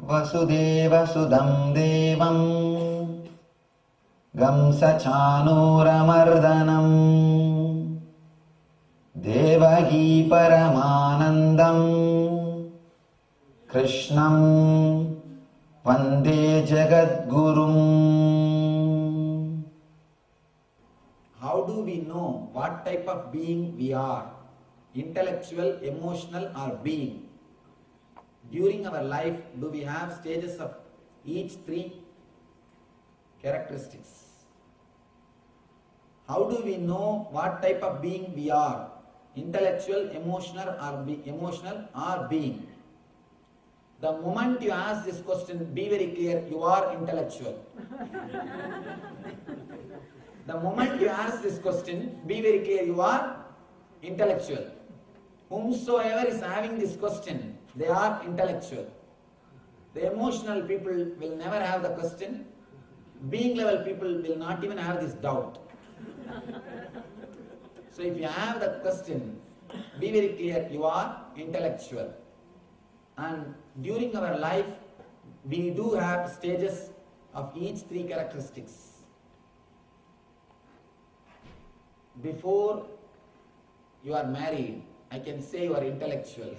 वसुदेवसुदं देवं कंसचाणूरमर्दनं देवकी परमानन्दं कृष्णं वन्दे जगद्गुरुम्. How do we know what type of being we are? Intellectual, emotional, or being? During our life, do we have stages of each three characteristics? How do we know what type of being we are? Intellectual, emotional, or being? The moment you ask this question, be very clear, you are intellectual. The moment you ask this question, be very clear, you are intellectual. Whomsoever is having this question, they are intellectual. The emotional people will never have the question. Being level people will not even have this doubt. So if you have the question, be very clear, you are intellectual. And during our life, we do have stages of each three characteristics. Before you are married, I can say you are intellectual.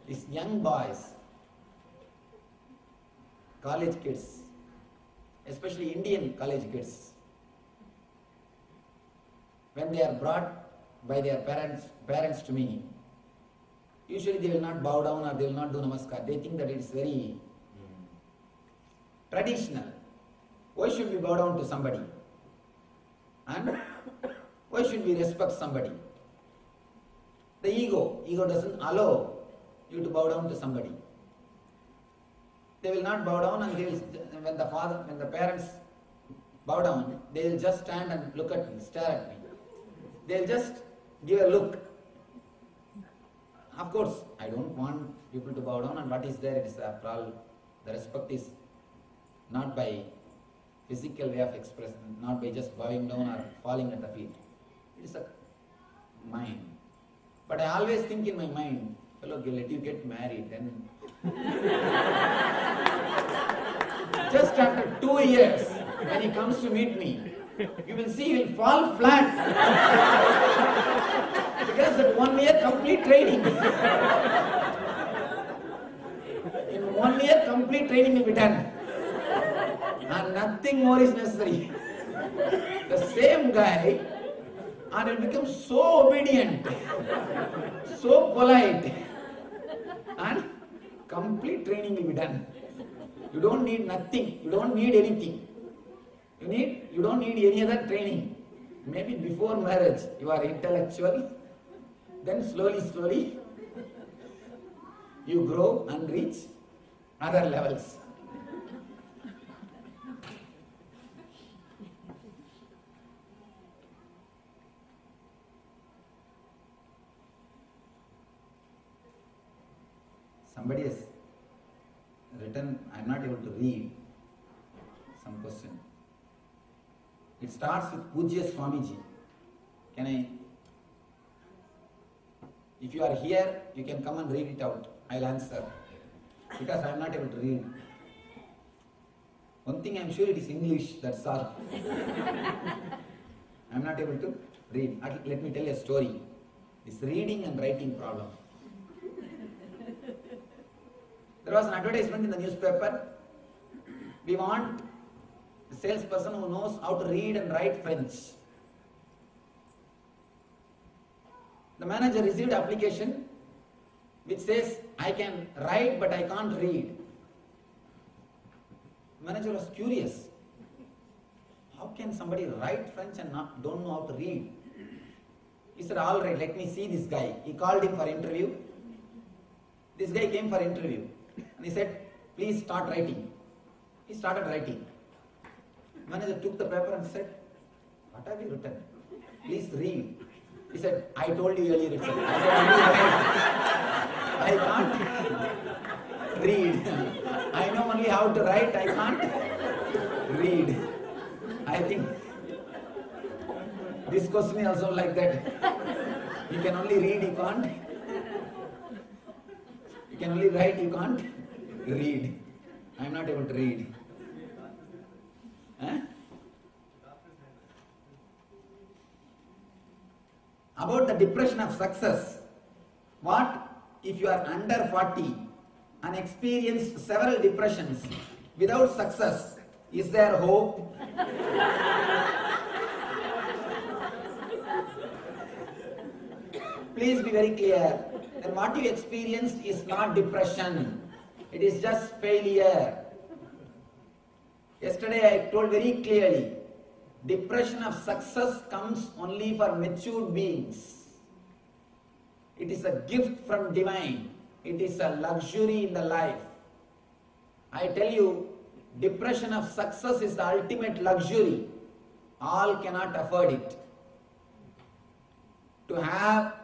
These young boys, college kids, especially Indian college kids, when they are brought by their parents to me, usually they will not bow down or they will not do namaskar. They think that it is very traditional. Why should we bow down to somebody? And why should we respect somebody? The ego doesn't allow you to bow down to somebody. They will not bow down, and they will, when the parents bow down, they will just stand and look at me, stare at me. They will just give a look. Of course, I don't want people to bow down, and what is there? It is after all, the respect is not by physical way of expression, not by just bowing down or falling at the feet. It is a mind. But I always think in my mind, fellow, let you get married, then just after 2 years, when he comes to meet me, you will see he will fall flat. Because that 1 year complete training. In 1 year complete training will be done. And nothing more is necessary. The same guy, and will become so obedient, so polite, and complete training will be done. You don't need nothing, you don't need anything. You don't need any other training. Maybe before marriage you are intellectual, then slowly you grow and reach other levels. Somebody has written, I am not able to read some question. It starts with Pujya Swamiji. If you are here, you can come and read it out. I will answer. Because I am not able to read. One thing I am sure, it is English, that's all. I am not able to read. Let me tell you a story. This reading and writing problem. There was an advertisement in the newspaper. We want a salesperson who knows how to read and write French. The manager received an application which says, I can write but I can't read. The manager was curious. How can somebody write French and don't know how to read? He said, all right, let me see this guy. He called him for interview. This guy came for interview. And he said, please start writing. He started writing. Manager took the paper and said, what have you written? Please read. He said, I told you earlier itself. I can't read. I know only how to write, I can't read. I think this question is also like that. You can only read, you can't. You can only write, you can't read. I am not able to read. Huh? About the depression of success. What if you are under 40 and experienced several depressions without success? Is there hope? Please be very clear. Then what you experienced is not depression. It is just failure. Yesterday I told very clearly, depression of success comes only for matured beings. It is a gift from divine. It is a luxury in the life. I tell you, depression of success is the ultimate luxury. All cannot afford it. To have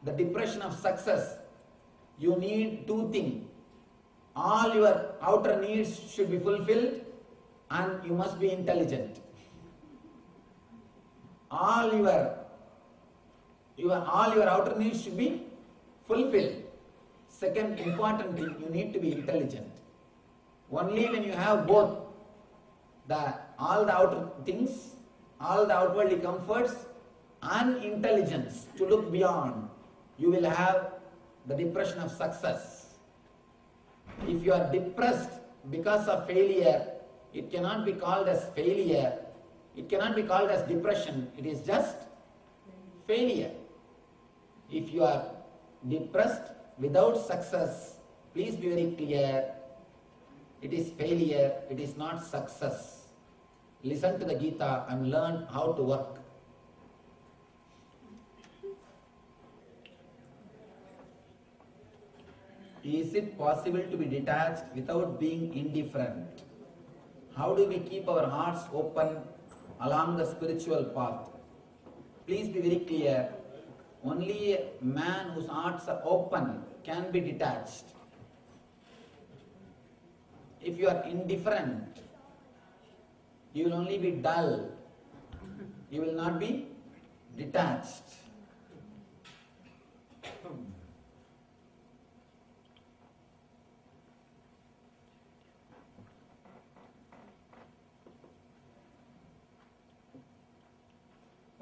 the depression of success, you need two things. All your outer needs should be fulfilled and you must be intelligent. All your outer needs should be fulfilled. Second important thing, you need to be intelligent. Only when you have both all the outer things, all the outwardly comforts and intelligence to look beyond, you will have the depression of success. If you are depressed because of failure, it cannot be called as failure. It cannot be called as depression. It is just failure. If you are depressed without success, please be very clear. It is failure. It is not success. Listen to the Gita and learn how to work. Is it possible to be detached without being indifferent? How do we keep our hearts open along the spiritual path? Please be very clear. Only a man whose hearts are open can be detached. If you are indifferent, you will only be dull. You will not be detached.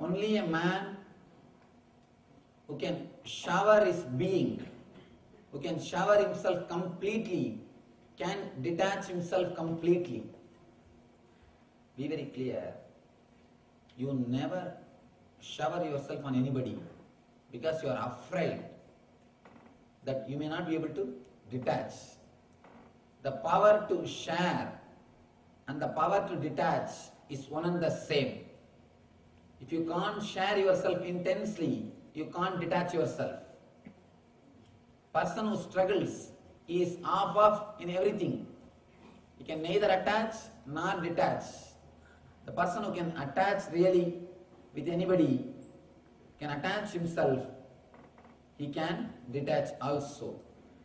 Only a man who can shower his being, who can shower himself completely, can detach himself completely. Be very clear. You never shower yourself on anybody because you are afraid that you may not be able to detach. The power to share and the power to detach is one and the same. If you can't share yourself intensely, you can't detach yourself. Person who struggles is off in everything. He can neither attach nor detach. The person who can attach really with anybody, can attach himself, he can detach also.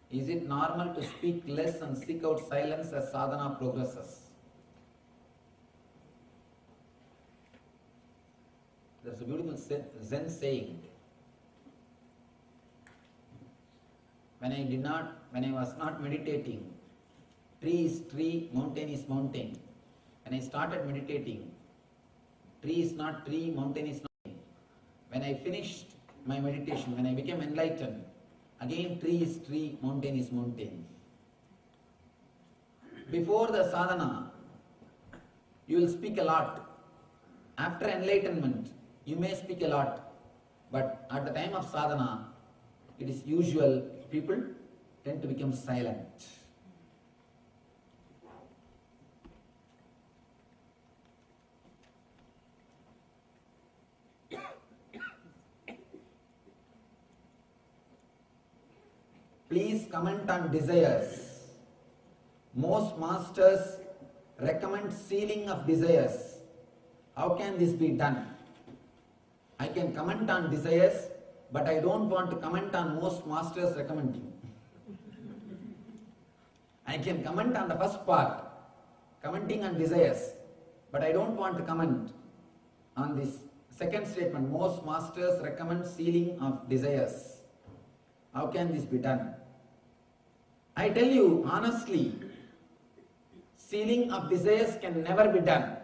Is it normal to speak less and seek out silence as sadhana progresses? There's a beautiful Zen saying. When I was not meditating, tree is tree, mountain is mountain. When I started meditating, tree is not tree, mountain is not. When I finished my meditation, when I became enlightened, again tree is tree, mountain is mountain. Before the sadhana, you will speak a lot. After enlightenment, you may speak a lot. But at the time of sadhana, it is usual people tend to become silent. Please comment on desires. Most masters recommend sealing of desires. How can this be done? I can comment on desires, but I don't want to comment on most masters recommending. I can comment on the first part, commenting on desires, but I don't want to comment on this Second statement, most masters recommend sealing of desires. How can this be done? I tell you honestly, sealing of desires can never be done.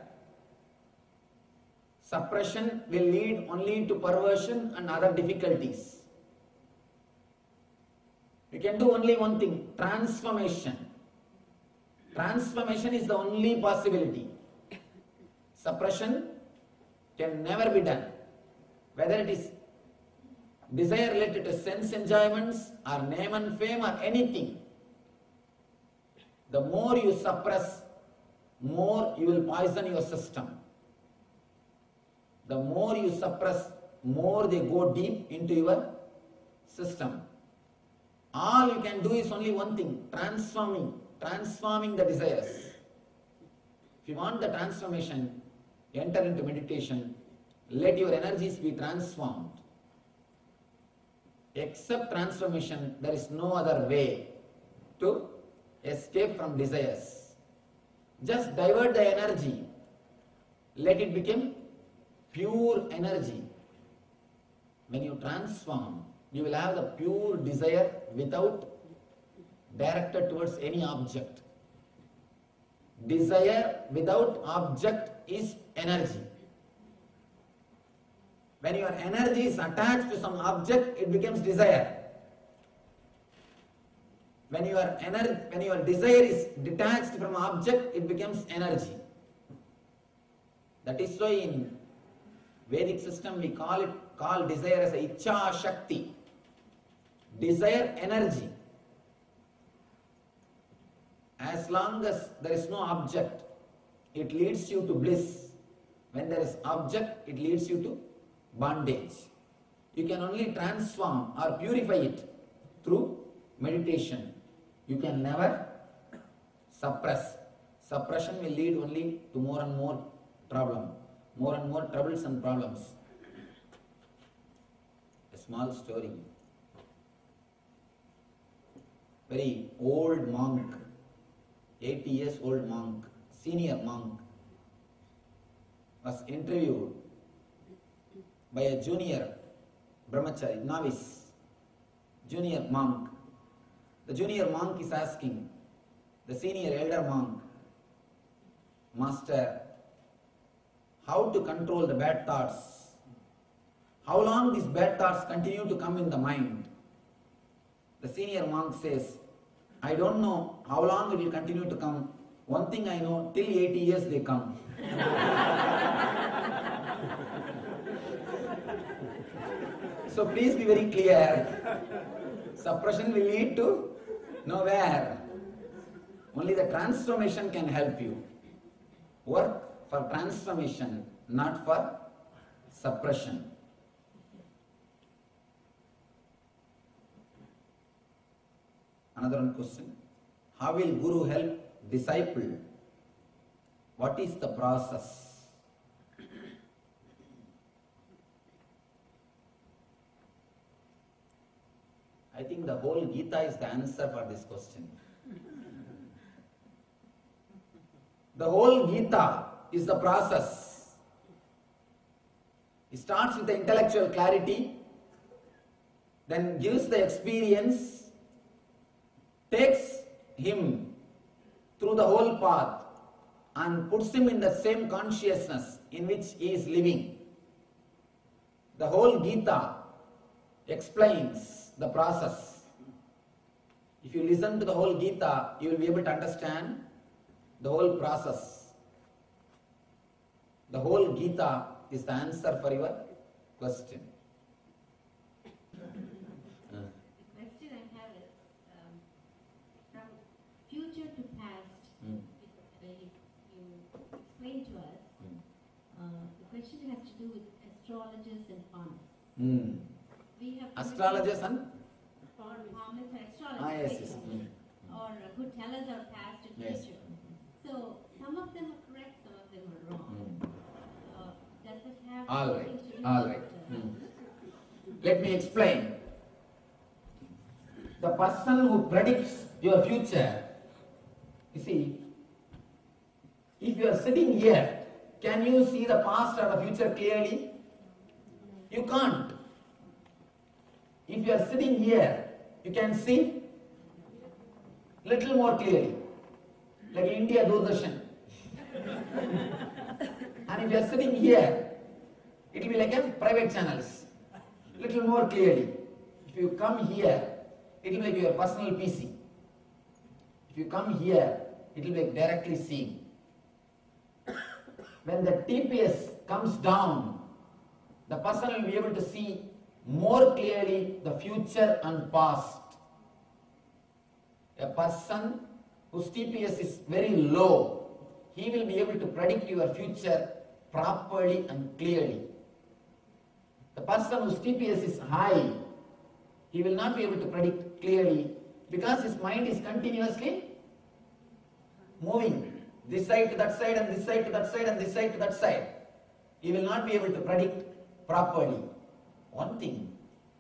Suppression will lead only to perversion and other difficulties. We can do only one thing, transformation. Transformation is the only possibility. Suppression can never be done. Whether it is desire related to sense enjoyments or name and fame or anything, the more you suppress, more you will poison your system. The more you suppress, more they go deep into your system. All you can do is only one thing, transforming the desires. If you want the transformation, enter into meditation, let your energies be transformed. Except transformation, there is no other way to escape from desires. Just divert the energy, let it become pure energy. When you transform, you will have the pure desire without directed towards any object. Desire without object is energy. When your energy is attached to some object, it becomes desire. When your desire is detached from object, it becomes energy. That is why in Vedic system we call desire as a Ichcha Shakti. Desire energy. As long as there is no object, it leads you to bliss. When there is object, it leads you to bondage. You can only transform or purify it through meditation. You can never suppress. Suppression will lead only to more and more problem, more and more troubles and problems. A small story. Very old monk, 80 years old monk, senior monk, was interviewed by a junior brahmachari, novice, junior monk. The junior monk is asking the senior elder monk, Master, how to control the bad thoughts? How long these bad thoughts continue to come in the mind? The senior monk says, I don't know how long it will continue to come. One thing I know, till 80 years they come. So please be very clear. Suppression will lead to nowhere. Only the transformation can help you. Work for transformation, not for suppression. Another one question. How will Guru help disciple? What is the process? I think the whole Gita is the answer for this question. The whole Gita is the process. It starts with the intellectual clarity, then gives the experience, takes him through the whole path and puts him in the same consciousness in which he is living. The whole Gita explains the process. If you listen to the whole Gita, you will be able to understand the whole process. The whole Gita is the answer for your question. The question I have is, from future to past, you explain to us, the question has to do with astrologers and palmists. We have Astrologers and? Palmists are astrologers. Yes. Or who tell us our past and Yes. future. So some of them are correct, some of them are wrong. Does it have All something right. to do All with, right. Let me explain. The person who predicts your future, you see, if you are sitting here, can you see the past or the future clearly? You can't. If you are sitting here, you can see little more clearly, like India Doordarshan. And if you are sitting here, it will be like a private channels, little more clearly. If you come here, it will be like your personal PC. If you come here, it will be like directly seeing. When the TPS comes down, the person will be able to see more clearly the future and past. A person whose TPS is very low, he will be able to predict your future properly and clearly. The person whose TPS is high, he will not be able to predict clearly because his mind is continuously moving this side to that side and this side to that side and this side to that side. He will not be able to predict properly. One thing,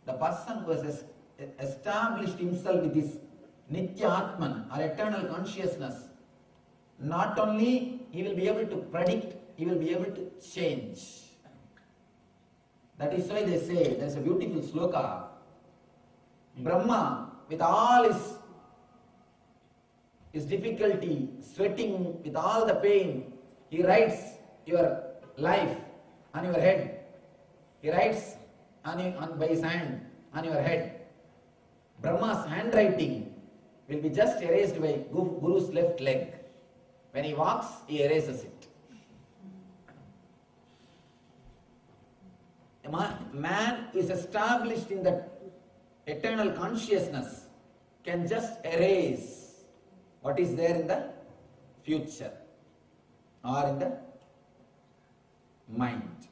the person who has established himself with his Nitya Atman or eternal consciousness, not only he will be able to predict, he will be able to change. That is why they say, there is a beautiful sloka, Brahma with all his difficulty, sweating with all the pain, he writes your life on your head. He writes by his hand on your head. Brahma's handwriting will be just erased by Guru's left leg. When he walks, he erases it. A man who is established in that eternal consciousness can just erase what is there in the future or in the mind.